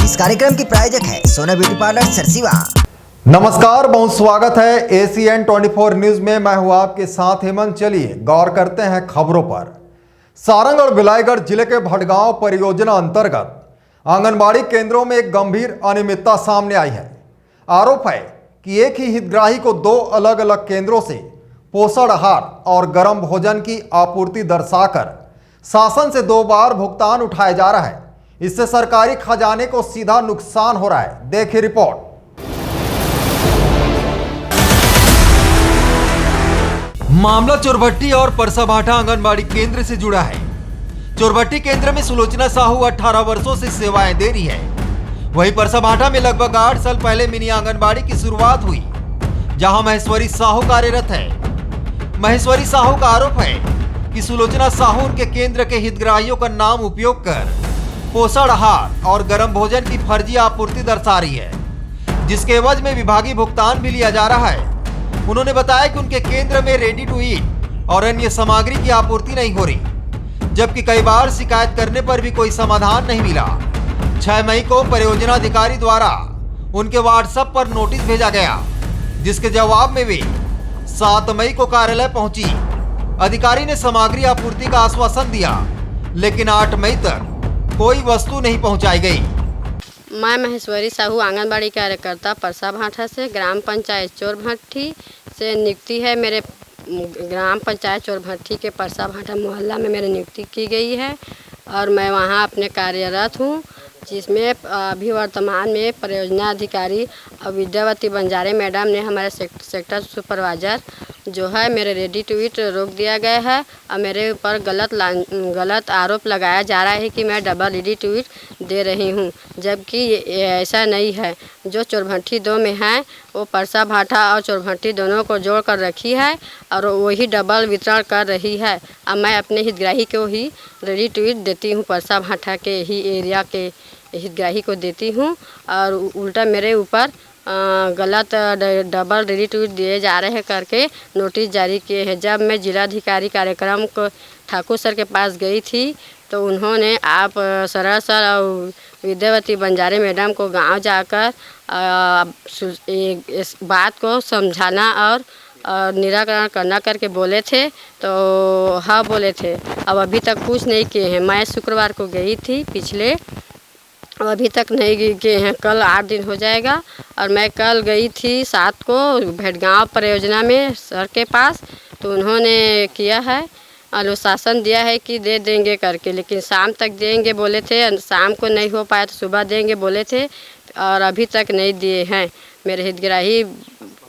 इस कार्यक्रम की प्रायोजक है सोना ब्यूटी पार्लर सरसीवा। नमस्कार, बहुत स्वागत है ACN 24 न्यूज में। मैं हूं आपके साथ हेमंत। चलिए गौर करते हैं खबरों पर। सारंग और बिलाईगढ़ जिले के भटगांव परियोजना अंतर्गत आंगनबाड़ी केंद्रों में एक गंभीर अनियमितता सामने आई है। आरोप है कि एक ही हितग्राही को दो अलग अलग केंद्रों से पोषण आहार और गर्म भोजन की आपूर्ति दर्शाकर शासन से 2 बार भुगतान उठाया जा रहा है। इससे सरकारी खजाने को सीधा नुकसान हो रहा है। देखिए रिपोर्ट। मामला चोरभट्टी और परसाभाठा आंगनबाड़ी केंद्र से जुड़ा है। चोरभट्टी केंद्र में सुलोचना साहू 18 वर्षों से सेवाएं दे रही है। वहीं परसाभाठा में लगभग 8 साल पहले मिनी आंगनबाड़ी की शुरुआत हुई, जहां महेश्वरी साहू कार्यरत है। महेश्वरी साहू का आरोप है कि सुलोचना साहू उनके केंद्र के हितग्राहियों का नाम उपयोग कर पोषण आहार और गर्म भोजन की फर्जी आपूर्ति दर्शा रही है, जिसके एवज में विभागीय भुगतान भी लिया जा रहा है। उन्होंने बताया कि उनके केंद्र में रेडी टू ईट और अन्य सामग्री की आपूर्ति नहीं हो रही, जबकि कई बार शिकायत करने पर भी कोई समाधान नहीं मिला। 6 मई को परियोजना अधिकारी द्वारा उनके व्हाट्सएप पर नोटिस भेजा गया, जिसके जवाब में वे 7 मई को कार्यालय पहुंची। अधिकारी ने सामग्री आपूर्ति का आश्वासन दिया, लेकिन 8 मई तक कोई वस्तु नहीं पहुंचाई गई। मैं महेश्वरी साहू आंगनबाड़ी कार्यकर्ता परसाभाठा से ग्राम पंचायत चोरभट्टी से नियुक्ति है। मेरे ग्राम पंचायत चोरभट्टी के परसाभाठा मोहल्ला में मेरी नियुक्ति की गई है और मैं वहां अपने कार्यरत हूं, जिसमें अभी वर्तमान में परियोजना अधिकारी विद्यावती बंजारे मैडम ने हमारे सेक्टर सुपरवाइजर जो है मेरे रेडी टू ईट रोक दिया गया है और मेरे ऊपर गलत आरोप लगाया जा रहा है कि मैं डबल रेडी टू ईट दे रही हूं, जबकि ऐसा नहीं है। जो चोरभट्टी 2 में है वो परसाभाठा और चोरभट्टी दोनों को जोड़ कर रखी है और वही डबल वितरण कर रही है। अब मैं अपने हितग्राही को ही रेडी टू ईट देती हूँ, परसाभाठा के ही एरिया के हितग्राही को देती हूँ और उल्टा मेरे ऊपर गलत डबल रेडी टू ईट दिए जा रहे हैं करके नोटिस जारी किए हैं। जब मैं जिलाधिकारी कार्यक्रम को ठाकुर सर के पास गई थी तो उन्होंने आप सरल सर और विद्यावती बंजारे मैडम को गांव जाकर इस बात को समझाना और निराकरण करना करके बोले थे, तो हाँ बोले थे। अब अभी तक कुछ नहीं किए हैं। मैं शुक्रवार को गई थी पिछले, अभी तक नहीं गए हैं। कल 8 दिन हो जाएगा और मैं कल गई थी 7 को भटगांव परियोजना में सर के पास, तो उन्होंने किया है अनुशासन दिया है कि दे देंगे करके, लेकिन शाम तक देंगे बोले थे। शाम को नहीं हो पाया तो सुबह देंगे बोले थे और अभी तक नहीं दिए हैं। मेरे हितग्राही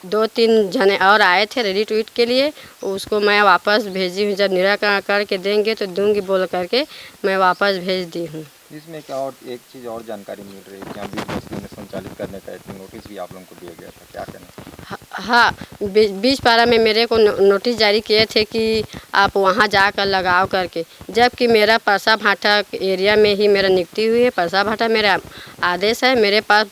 2-3 जने और आए थे रेडी टू ईट के लिए, उसको मैं वापस भेजी हूँ। जब निराकरण करके देंगे तो दूंगी बोल करके मैं वापस भेज दी हूँ। इसमें क्या और एक चीज़ और जानकारी मिल रही है कि 20 बस्ती में संचालित करने का एक नोटिस भी आप लोगों को दिया गया था, क्या कहना? हाँ, 20 पारा में मेरे को नोटिस जारी किए थे कि आप वहाँ जाकर लगाओ करके, जबकि मेरा परसाभाठा एरिया में ही मेरा नियुक्ति हुई है। परसाभाठा मेरा आदेश है, मेरे पास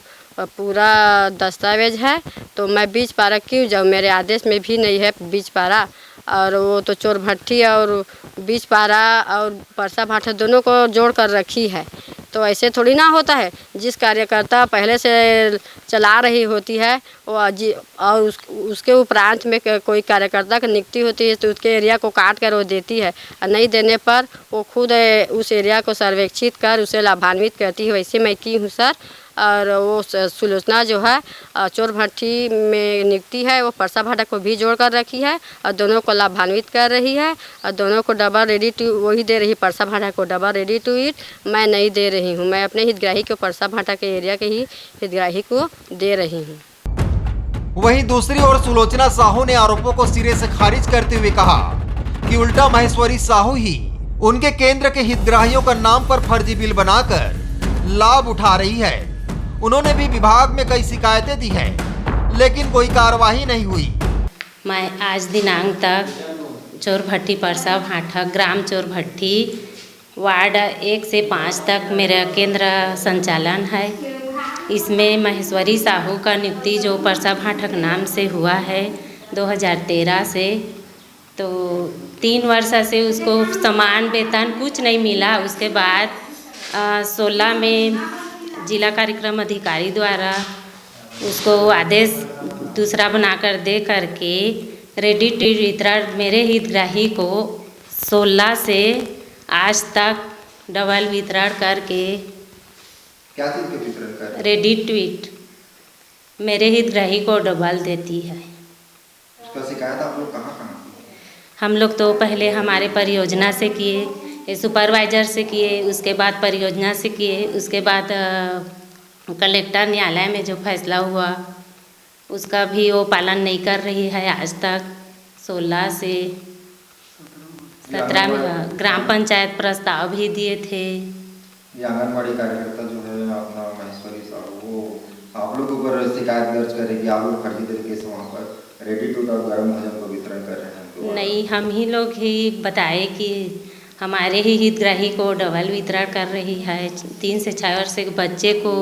पूरा दस्तावेज है, तो मैं 20 पारा क्यों जाऊँ? मेरे आदेश में भी नहीं है 20 पारा, और वो तो चोरभट्टी और 20 पारा और परसाभाठा दोनों को जोड़ कर रखी है। तो ऐसे थोड़ी ना होता है। जिस कार्यकर्ता पहले से चला रही होती है वो और उसके उपरांत में कोई कार्यकर्ता की नियुक्ति होती है तो उसके एरिया को काट कर वो देती है और नहीं देने पर वो खुद उस एरिया को सर्वेक्षित कर उसे लाभान्वित करती है। वैसे मैं की हूँ सर। और वो सुलोचना जो है चोरभट्टी में नियुक्ति है, वो परसाभाठा को भी जोड़ कर रखी है और दोनों को लाभान्वित कर रही है और दोनों को डबल रेडी टू वही दे रही। परसाभाठा को डबल रेडी टू ईट मैं नहीं दे रही हूँ, मैं अपने हितग्राही को परसाभाठा के एरिया के ही हितग्राही को दे रही हूँ। वहीं दूसरी ओर सुलोचना साहू ने आरोपों को सिरे से खारिज करते हुए कहा कि उल्टा महेश्वरी साहू ही उनके केंद्र के हितग्राहियों का नाम पर फर्जी बिल बनाकर लाभ उठा रही है। उन्होंने भी विभाग में कई शिकायतें दी हैं, लेकिन कोई कार्रवाई नहीं हुई। मैं आज दिनांक तक चोरभट्टी परसाभाठा ग्राम चोरभट्टी वार्ड 1 से 5 तक मेरा केंद्र संचालन है। इसमें महेश्वरी साहू का नियुक्ति जो परसाभाठा नाम से हुआ है 2013 से, तो 3 वर्ष से उसको समान वेतन कुछ नहीं मिला। उसके बाद 16 में जिला कार्यक्रम अधिकारी द्वारा उसको आदेश दूसरा बनाकर दे करके रेडी टू वितरण मेरे हितग्राही को 16 से आज तक डबल वितरण करके क्या चीज़ के वितरण कर रेडी ट्वीट मेरे हितग्राही को डबल देती है। उसका शिकायत आप लोग कहाँ हम लोग तो पहले हमारे परियोजना से किए, सुपरवाइजर से किए, उसके बाद परियोजना से किए, उसके बाद कलेक्टर न्यायालय में जो फैसला हुआ उसका भी वो पालन नहीं कर रही है आज तक। 16 से 17 में ग्राम पंचायत प्रस्ताव भी दिए थे। ये आंगनबाड़ी कार्यकर्ता जो है अपना महेश्वरी साहब, वो आप लोग के ऊपर शिकायत दर्ज करेगी, आप लोग फर्जी तरीके से वहाँ पर रेडी टू और गर्म भोजन को वितरण कर रहे हैं। तो नहीं, हम ही लोग ही बताए कि हमारे ही हितग्राही को डबल वितरण कर रही है। 3 से 6 वर्ष के बच्चे को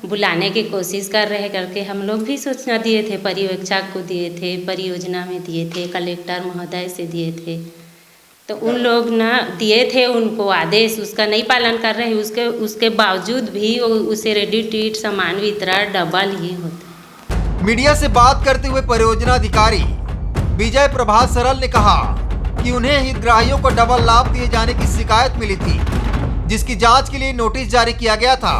बुलाने की कोशिश कर रहे करके हम लोग भी सूचना दिए थे, पर्यवेक्षक को दिए थे, परियोजना में दिए थे, कलेक्टर महोदय से दिए थे। तो उन लोग ना दिए थे उनको आदेश, उसका नहीं पालन कर रहे। उसके बावजूद भी उसे रेडी टू ईट सामान वितरण डबल ही होता है। मीडिया से बात करते हुए परियोजना अधिकारी विजय प्रभात सरल ने कहा कि उन्हें हितग्राहियों को डबल लाभ दिए जाने की शिकायत मिली थी, जिसकी जांच के लिए नोटिस जारी किया गया था।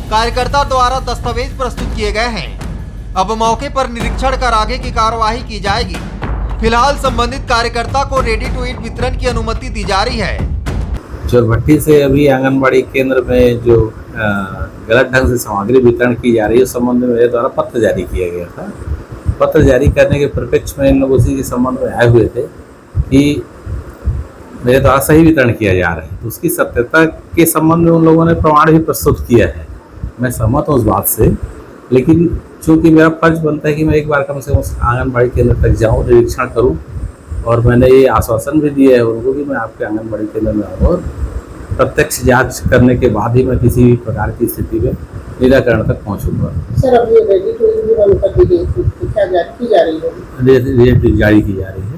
कार्यकर्ता द्वारा दस्तावेज प्रस्तुत किए गए हैं। अब मौके पर निरीक्षण कर आगे की कार्यवाही की जाएगी। फिलहाल संबंधित कार्यकर्ता को रेडी टू ईट वितरण की अनुमति दी जा रही है। चोरभट्टी से अभी आंगनबाड़ी केंद्र में जो गलत ढंग से सामग्री वितरण की जा रही है, उस संबंध में मेरे द्वारा पत्र जारी किया गया था। पत्र जारी करने के परिप्रेक्ष्य में इन लोग उसी के संबंध में आए हुए थे कि मेरे द्वारा सही वितरण किया जा रहा है। तो उसकी सत्यता के संबंध में उन लोगों ने प्रमाण भी प्रस्तुत किया है। मैं सहमत हूँ उस बात से, लेकिन चूँकि मेरा फर्ज बनता है कि मैं एक बार कम से कम उस आंगनबाड़ी केंद्र तक जाऊँ, निरीक्षण करूँ, और मैंने ये आश्वासन भी दिया है उनको कि मैं आपके आंगनबाड़ी केंद्र में आऊँ और प्रत्यक्ष जांच करने के बाद ही मैं किसी भी प्रकार की स्थिति में निराकरण तक पहुँचूँगा। सर, अब ये रेडी टू ईट भी अनुमति की जा रही है, रेट जारी की जा रही है,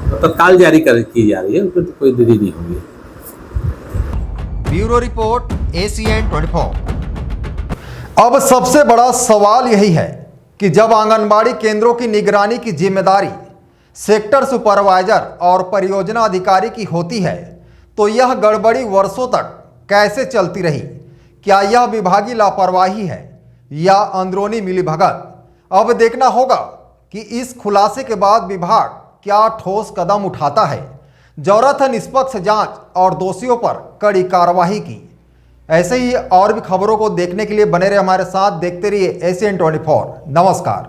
तो तत्काल जारी की जा रही है, उसमें तो कोई देरी नहीं होगी। Bureau report ACN 24। अब सबसे बड़ा सवाल यही है कि जब आंगनबाड़ी केंद्रों की निगरानी की जिम्मेदारी सेक्टर सुपरवाइजर और परियोजना अधिकारी की होती है, तो यह गड़बड़ी वर्षों तक कैसे चलती रही? क्या यह विभागीय लापरवाही है या अंदरूनी मिलीभगत? अब देखना होगा कि इस खुलासे के बाद विभाग क्या ठोस कदम उठाता है। जरूरत है निष्पक्ष जांच और दोषियों पर कड़ी कार्रवाई की। ऐसे ही और भी खबरों को देखने के लिए बने रहे हमारे साथ। देखते रहिए ACN 24। नमस्कार।